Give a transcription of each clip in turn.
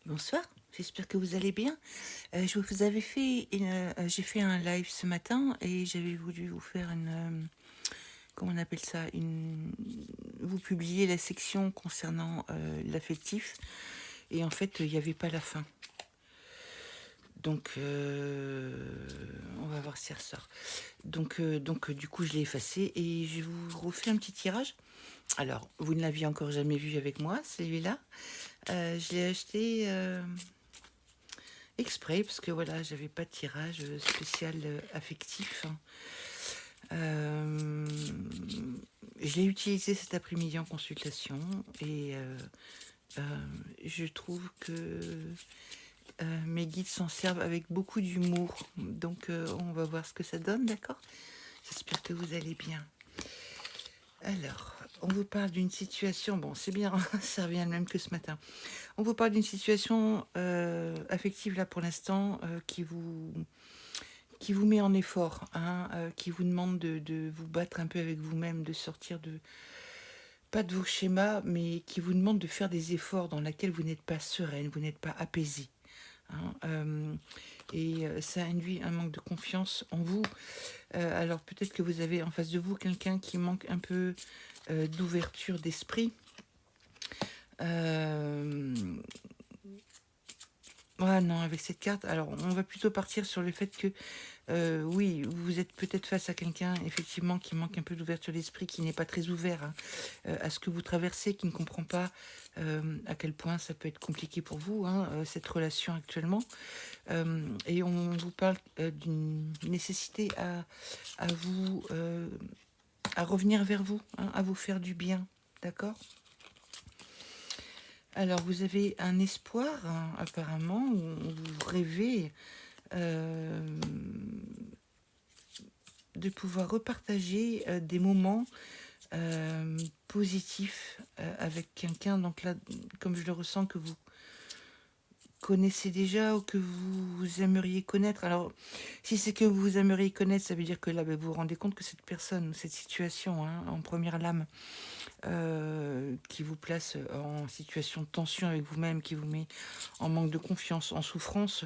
Bonsoir, j'espère que vous allez bien. Je vous avais fait j'ai fait un live ce matin et j'avais voulu vous faire comment on appelle ça, vous publier la section concernant l'affectif et en fait il n'y avait pas la fin. Donc on va voir si ça ressort. Donc du coup je l'ai effacé et je vous refais un petit tirage. Alors vous ne l'aviez encore jamais vu avec moi, celui-là. Je l'ai acheté. Exprès, parce que voilà, j'avais pas de tirage spécial affectif. Euh, je l'ai utilisé cet après-midi en consultation et euh, je trouve que mes guides s'en servent avec beaucoup d'humour. Donc on va voir ce que ça donne, d'accord? J'espère que vous allez bien. Alors, on vous parle d'une situation, bon c'est bien, ça revient le même que ce matin. On vous parle d'une situation affective là pour l'instant qui vous met en effort, hein, qui vous demande de vous battre un peu avec vous-même, de sortir de, pas de vos schémas, mais qui vous demande de faire des efforts dans lesquels vous n'êtes pas sereine, vous n'êtes pas apaisé. Hein, ça induit un manque de confiance en vous. Alors peut-être que vous avez en face de vous quelqu'un qui manque un peu d'ouverture d'esprit. Euh, Ah non, avec cette carte, alors on va plutôt partir sur le fait que oui, vous êtes peut-être face à quelqu'un effectivement qui manque un peu d'ouverture d'esprit, qui n'est pas très ouvert hein, à ce que vous traversez, qui ne comprend pas à quel point ça peut être compliqué pour vous, hein, cette relation actuellement. Et on vous parle d'une nécessité à vous, à revenir vers vous, hein, à vous faire du bien, d'accord? Alors vous avez un espoir hein, apparemment, où vous rêvez euh, de pouvoir repartager des moments positifs avec quelqu'un. Donc là, comme je le ressens, que vous connaissez déjà ou que vous aimeriez connaître. Alors, si c'est que vous aimeriez connaître, ça veut dire que là, ben, vous vous rendez compte que cette personne, cette situation, hein, en première lame, qui vous place en situation de tension avec vous-même, qui vous met en manque de confiance, en souffrance,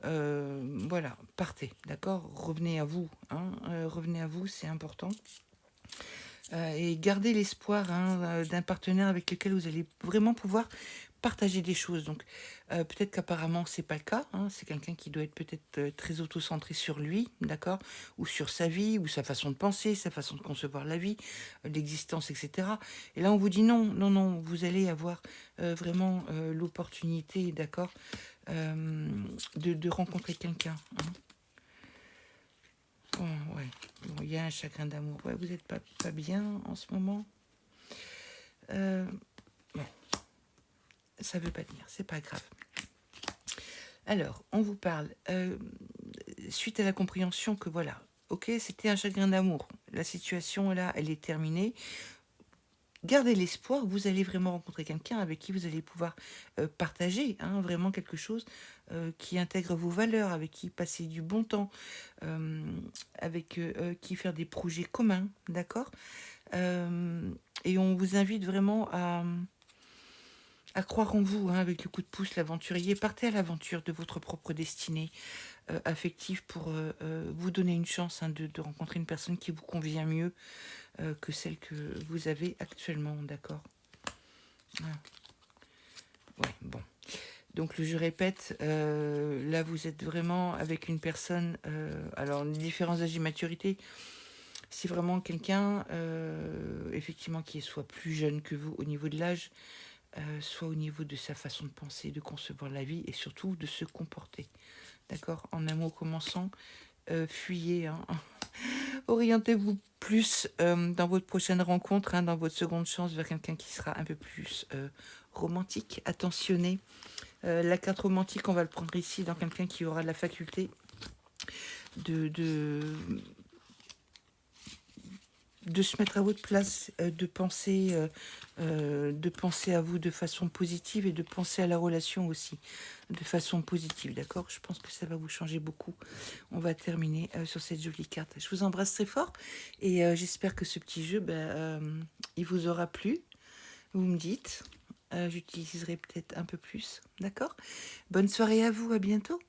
voilà, partez, d'accord? Revenez à vous, hein, revenez à vous, c'est important. Et gardez l'espoir hein, d'un partenaire avec lequel vous allez vraiment pouvoir partager des choses. Donc peut-être qu'apparemment c'est pas le cas. Hein, c'est quelqu'un qui doit être peut-être très auto-centré sur lui, d'accord, ou sur sa vie, ou sa façon de penser, sa façon de concevoir la vie, l'existence, etc. Et là on vous dit non, non, non. Vous allez avoir vraiment l'opportunité, d'accord, de rencontrer quelqu'un. Hein. Oh, ouais. Bon, il y a un chagrin d'amour. Ouais, vous n'êtes pas bien en ce moment. Euh, bon, ça veut pas tenir, c'est pas grave. Alors, on vous parle, suite à la compréhension que voilà, ok, c'était un chagrin d'amour. La situation là, elle est terminée. Gardez l'espoir, vous allez vraiment rencontrer quelqu'un avec qui vous allez pouvoir partager hein, vraiment quelque chose qui intègre vos valeurs, avec qui passer du bon temps, euh, avec qui faire des projets communs, d'accord. Et on vous invite vraiment à croire en vous, hein, avec le coup de pouce, l'aventurier. Partez à l'aventure de votre propre destinée affective pour vous donner une chance hein, de rencontrer une personne qui vous convient mieux que celle que vous avez actuellement, d'accord. Ouais, bon. Donc je répète, là vous êtes vraiment avec une personne, alors différents âges et maturité, c'est vraiment quelqu'un effectivement qui est soit plus jeune que vous au niveau de l'âge, soit au niveau de sa façon de penser, de concevoir la vie et surtout de se comporter. D'accord. En un mot commençant, fuyez. Hein. Orientez-vous plus dans votre prochaine rencontre, hein, dans votre seconde chance, vers quelqu'un qui sera un peu plus romantique, attentionné. La carte romantique, on va le prendre ici dans quelqu'un qui aura la faculté de, de, de se mettre à votre place, de penser à vous de façon positive et de penser à la relation aussi de façon positive, d'accord. Je pense que ça va vous changer beaucoup. On va terminer sur cette jolie carte. Je vous embrasse très fort et j'espère que ce petit jeu, il vous aura plu. Vous me dites. j'utiliserai peut-être un peu plus. D'accord? Bonne soirée à vous, à bientôt.